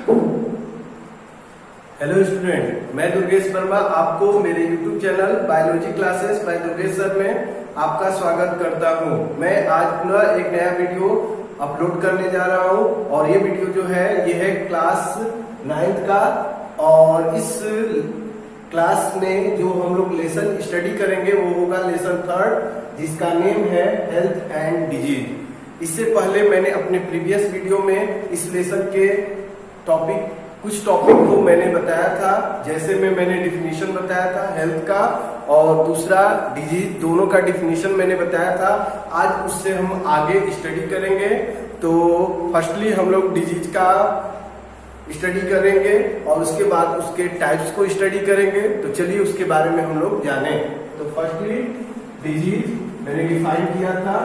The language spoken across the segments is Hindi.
हेलो स्टूडेंट, मैं दुर्गेश वर्मा आपको मेरे YouTube channel biology classes bye Durgesh sir में आपका स्वागत करता हूं। मैं आज पुनः एक नया वीडियो अपलोड करने जा रहा हूं और ये वीडियो जो है ये है क्लास 9th का। और इस क्लास में जो हम लोग लेसन स्टडी करेंगे वो होगा लेसन 3rd, जिसका नेम है हेल्थ एंड डिजीज। इससे पहले मैंने अपने प्रीवियस वीडियो में इस लेसन के कुछ टॉपिक को मैंने बताया था, जैसे मैंने डिफिनीशन बताया था हेल्थ का और दूसरा डिजीज, दोनों का डिफिनीशन मैंने बताया था। आज उससे हम आगे स्टडी करेंगे। तो फर्स्टली हम लोग डिजीज का स्टडी करेंगे और उसके बाद उसके टाइप्स को स्टडी करेंगे। तो चलिए उसके बारे में हम लोग जाने। तो फर्स्टली डिजीज मैंने डिफाइन किया था,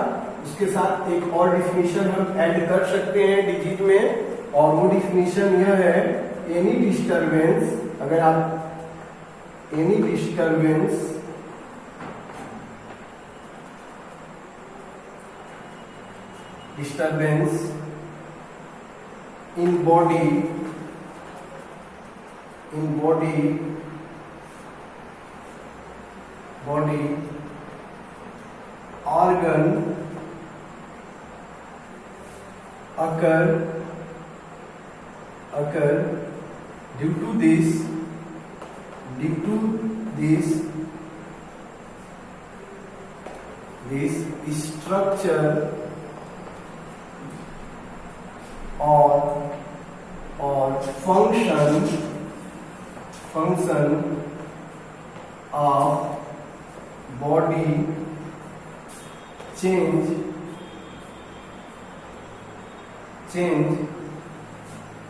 उसके साथ एक और डिफिनीशन हम ऐड कर सकते हैं डिजीज में, और वो डिफिनीशन यह है एनी डिस्टरबेंस। अगर आप any disturbance in body organ occur due to this structure or function of body change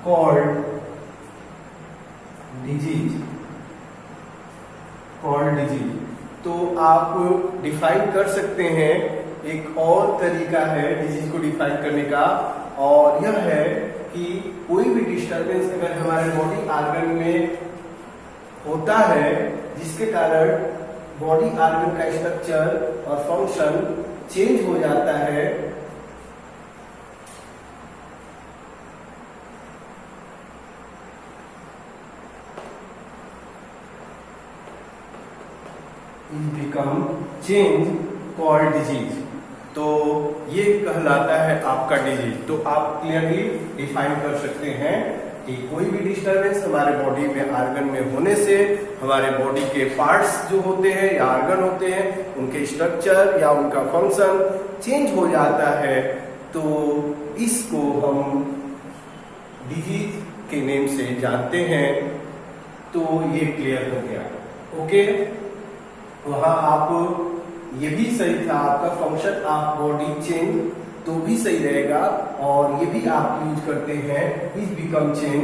called disease। तो आप डिफाइन कर सकते हैं, एक और तरीका है डिजीज को डिफाइन करने का, और यह है कि कोई भी डिस्टरबेंस अगर हमारे बॉडी ऑर्गन में होता है जिसके कारण बॉडी ऑर्गन का स्ट्रक्चर और फंक्शन चेंज हो जाता है, is become change called disease. तो ये कहलाता है आपका डिजीज। तो आप क्लियरली डिफाइन कर सकते हैं कि कोई भी डिस्टरबेंस हमारे बॉडी में ऑर्गन में होने से हमारे बॉडी के पार्ट्स जो होते हैं या ऑर्गन होते हैं उनके स्ट्रक्चर या उनका फंक्शन चेंज हो जाता है, तो इसको हम डिजीज के नेम से जानते हैं। तो ये क्लियर हो गया। ओके, वहां आप ये भी सही था, आपका फंक्शन ऑफ बॉडी चेंज तो भी सही रहेगा, और ये भी आप यूज करते हैं is become change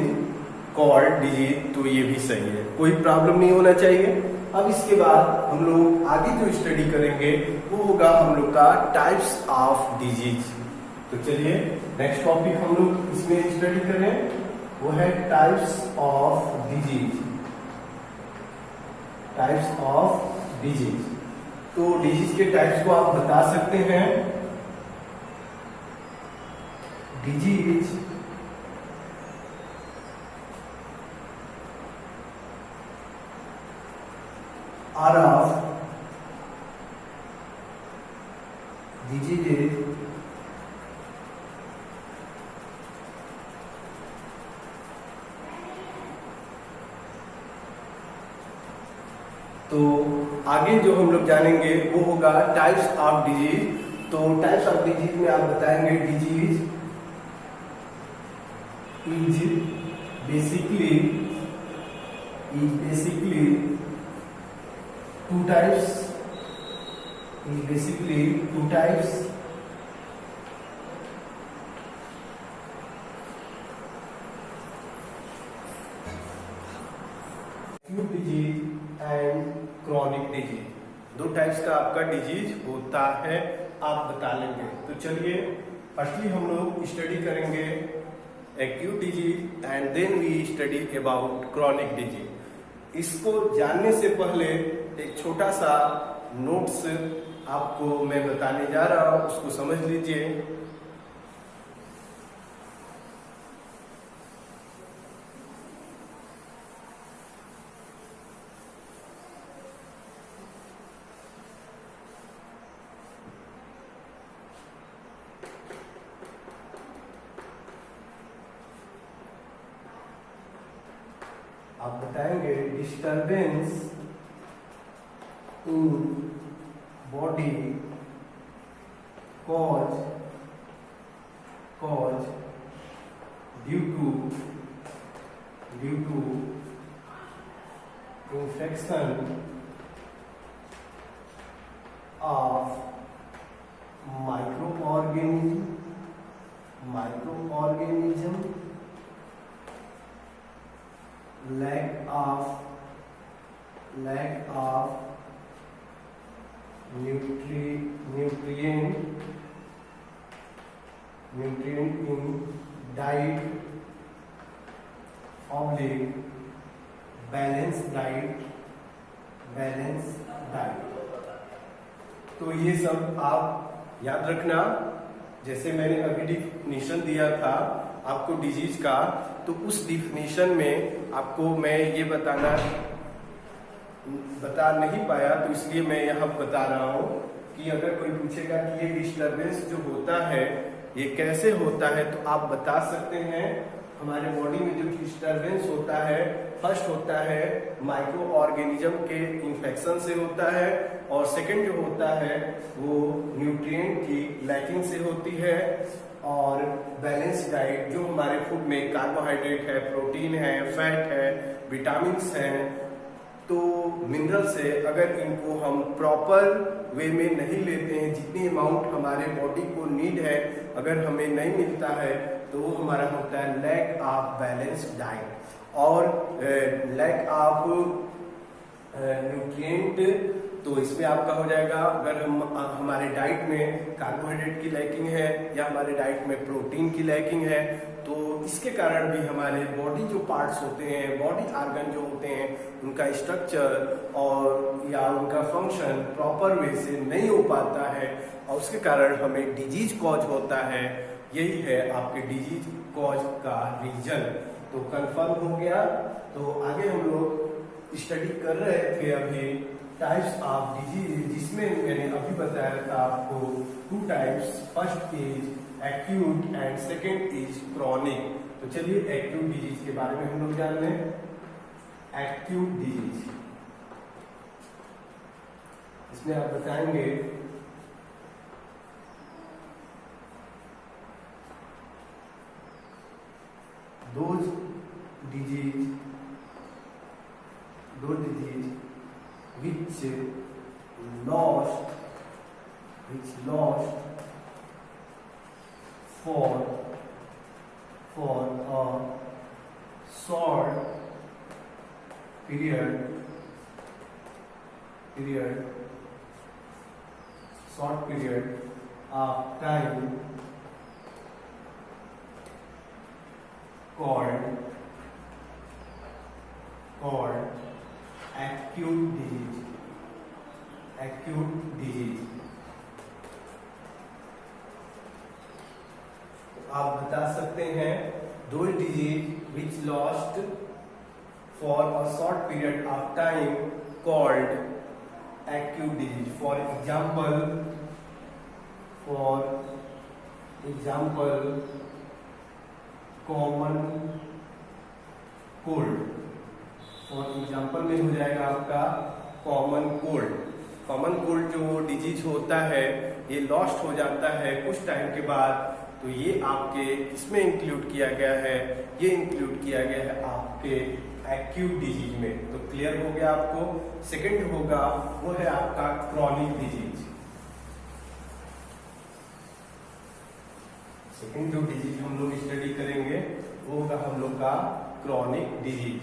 called disease, तो ये भी सही है, कोई प्रॉब्लम नहीं होना चाहिए। अब इसके बाद हम लोग आगे जो स्टडी करेंगे वो होगा हम लोग का टाइप्स ऑफ डिजीज। तो चलिए नेक्स्ट टॉपिक हम लोग इसमें स्टडी करें, वो है टाइप्स ऑफ डिजीज। तो डिजीज के टाइप्स को आप बता सकते हैं। डिजीज आर ऑफ डिजीजेज तो आगे जो हम लोग जानेंगे वो होगा टाइप्स ऑफ डिजीज। तो टाइप्स ऑफ डिजीज में आप बताएंगे disease is basically two types acute disease and chronic disease. दो टाइप्स का आपका डिजीज होता है, आप बता लेंगे। तो चलिए फर्स्टली हम लोग स्टडी करेंगे acute disease and then we study about chronic disease. इसको जानने से पहले एक छोटा सा नोट्स आपको मैं बताने जा रहा हूं, उसको समझ लीजिए। आप बताएंगे disturbance in body cause due to infection of microorganism, lack of nutrient in diet, oblique balanced diet। तो ये सब आप याद रखना। जैसे मैंने अभी डिफिनीशन दिया था आपको डिजीज का, तो उस डिफिनीशन में आपको मैं ये बता नहीं पाया, तो इसलिए मैं यहाँ बता रहा हूँ कि अगर कोई पूछेगा कि ये डिस्टर्बेंस जो होता है ये कैसे होता है, तो आप बता सकते हैं हमारे बॉडी में जो डिस्टर्बेंस होता है, फर्स्ट होता है माइक्रो ऑर्गेनिज्म के इन्फेक्शन से होता है, और सेकंड जो होता है वो न्यूट्रिएंट की लैकिंग से होती है, और बैलेंस डाइट जो हमारे फूड में कार्बोहाइड्रेट है, प्रोटीन है, फैट है, विटामिन्स हैं, तो मिनरल्स है, अगर इनको हम प्रॉपर वे में नहीं लेते हैं, जितनी अमाउंट हमारे बॉडी को नीड है अगर हमें नहीं मिलता है, तो वो हमारा होता है लैक ऑफ बैलेंस डाइट और लैक ऑफ न्यूट्रिएंट। तो इसमें आपका हो जाएगा, अगर हमारे डाइट में कार्बोहाइड्रेट की लैकिंग है या हमारे डाइट में प्रोटीन की लैकिंग है, तो इसके कारण भी हमारे बॉडी जो पार्ट्स होते हैं, बॉडी ऑर्गन जो होते हैं, उनका स्ट्रक्चर और या उनका फंक्शन प्रॉपर वे से नहीं हो पाता है, और उसके कारण हमें डिजीज कॉज होता है। यही है आपके डिजीज कॉज का रीजन। तो कंफर्म हो गया। तो आगे हम लोग स्टडी कर रहे थे अभी टाइप्स ऑफ डिजीज, जिसमें मैंने अभी बताया था आपको 2 types, first is acute and second is chronic. तो चलिए एक्यूट डिजीज के बारे में हम लोग जान लें। एक्यूट डिजीज, इसमें आप बताएंगे those disease which lost for a short period of time called acute disease। आप बता सकते हैं those disease which lost for a short period of time called acute disease। For example common cold. For example में हो जाएगा आपका कॉमन कोल्ड। कॉमन कोल्ड जो डिजीज होता है ये लॉस्ट हो जाता है कुछ टाइम के बाद, तो ये आपके इसमें इंक्लूड किया गया है, ये इंक्लूड किया गया है आपके एक्यूट डिजीज में। तो क्लियर हो गया आपको। सेकंड होगा वो है आपका क्रॉनिक डिजीज। सेकेंड जो डिजीज हम लोग स्टडी करेंगे वो होगा हम लोग का क्रॉनिक डिजीज।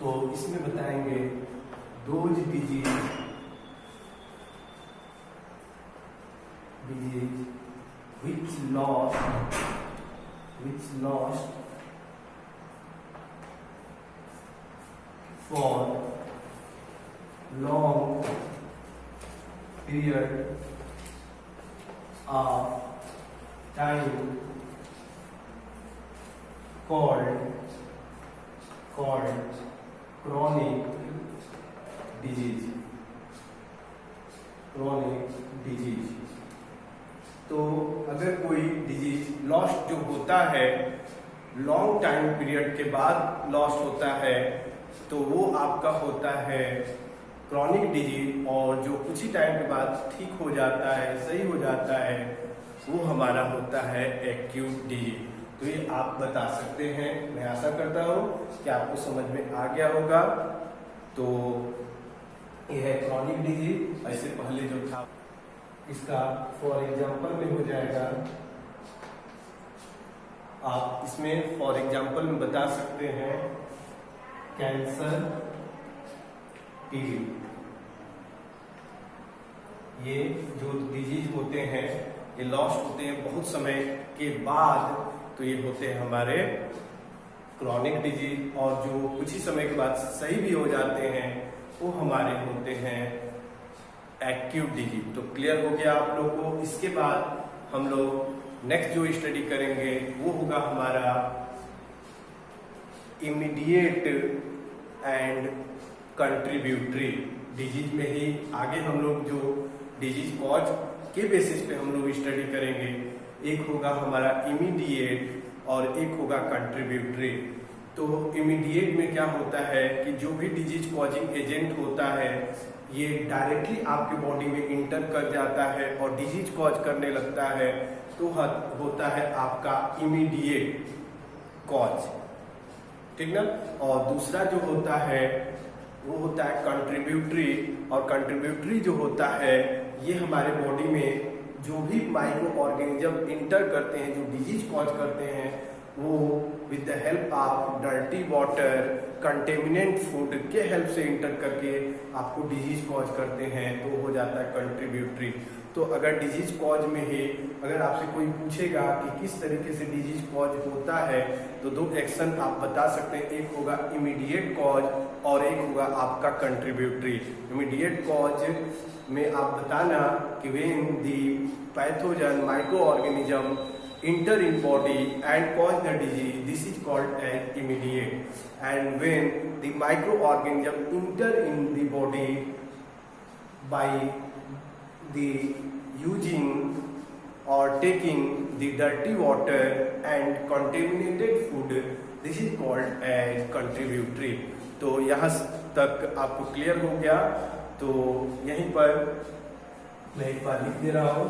तो इसमें बताएंगे those disease which lost for long period of time called chronic disease, chronic disease. तो अगर कोई डिजीज लॉस्ट जो होता है, लॉन्ग टाइम पीरियड के बाद लॉस्ट होता है, तो वो आपका होता है क्रॉनिक डिजीज, और जो कुछ ही टाइम के बाद ठीक हो जाता है, सही हो जाता है, वो हमारा होता है एक्यूट डिजीज। तो ये आप बता सकते हैं। मैं आशा करता हूँ कि आपको समझ में आ गया होगा। तो ये है क्रॉनिक डिजीज। ऐसे पहले जो था इसका फॉर एग्जांपल में हो जाएगा, आप इसमें फॉर एग्जांपल में बता सकते हैं कैंसर, टीबी। ये जो डिजीज होते हैं ये लॉस्ट होते हैं बहुत समय के बाद, तो ये होते हैं हमारे क्रॉनिक डिजीज। और जो कुछ ही समय के बाद सही भी हो जाते हैं वो हमारे होते हैं एक्यूट डिजीज। तो क्लियर हो गया आप लोग को। इसके बाद हम लोग नेक्स्ट जो स्टडी करेंगे वो होगा हमारा इमीडिएट एंड कंट्रीब्यूटरी डिजीज में ही। आगे हम लोग जो डिजीज कॉज के बेसिस पे हम लोग स्टडी करेंगे, एक होगा हमारा इमीडिएट और एक होगा कंट्रीब्यूटरी। तो इमीडिएट में क्या होता है कि जो भी डिजीज कॉजिंग एजेंट होता है ये डायरेक्टली आपके बॉडी में इंटर कर जाता है और डिजीज कॉज करने लगता है, तो होता है आपका इमीडिएट कॉज, ठीक ना। और दूसरा जो होता है वो होता है कंट्रीब्यूटरी। और कंट्रीब्यूटरी जो होता है ये हमारे बॉडी में जो भी माइक्रो ऑर्गेनिज्म इंटर करते हैं, जो डिजीज कॉज करते हैं, वो with the help of dirty water, contaminant food के हेल्प से इंटर करके आपको डिजीज कॉज करते हैं, तो हो जाता है कंट्रीब्यूटरी। तो अगर डिजीज कॉज में ही अगर आपसे कोई पूछेगा कि किस तरीके से डिजीज कॉज होता है, तो दो एक्शन आप बता सकते हैं, एक होगा इमीडिएट कॉज और एक होगा आपका कंट्रीब्यूटरी। इमीडिएट कॉज में आप बताना कि when the pathogen micro organism enter in body and cause the disease, this is called as immediate. And when the microorganism enter in the body by the using or taking the dirty water and contaminated food, this is called as contributory. तो यहाँ तक आपको क्लियर हो गया। तो यहीं पर मैं एक बार लिख दे रहा हूँ,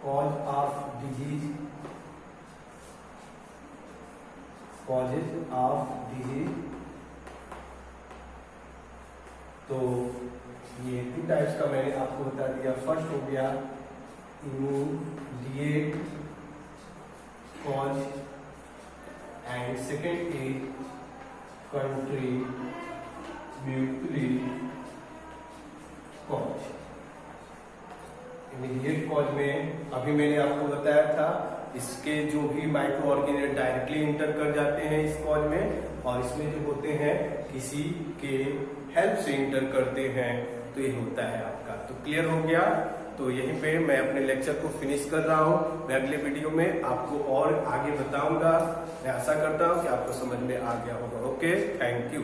cause of disease, causes of disease। तो ये टू टाइप्स का मैंने आपको बता दिया। फर्स्ट हो गया immediate cause and second is contributory cause. Immediate cause में अभी मैंने आपको बताया था, इसके जो भी माइक्रो ऑर्गेनिज्म डायरेक्टली इंटर कर जाते हैं इस कॉज में, और इसमें जो होते हैं किसी के हेल्प से इंटर करते हैं, तो ये होता है आपका। तो क्लियर हो गया। तो यहीं पे मैं अपने लेक्चर को फिनिश कर रहा हूँ। मैं अगले वीडियो में आपको और आगे बताऊंगा। मैं आशा करता हूँ कि आपको समझ में आ गया होगा। Okay, thank you.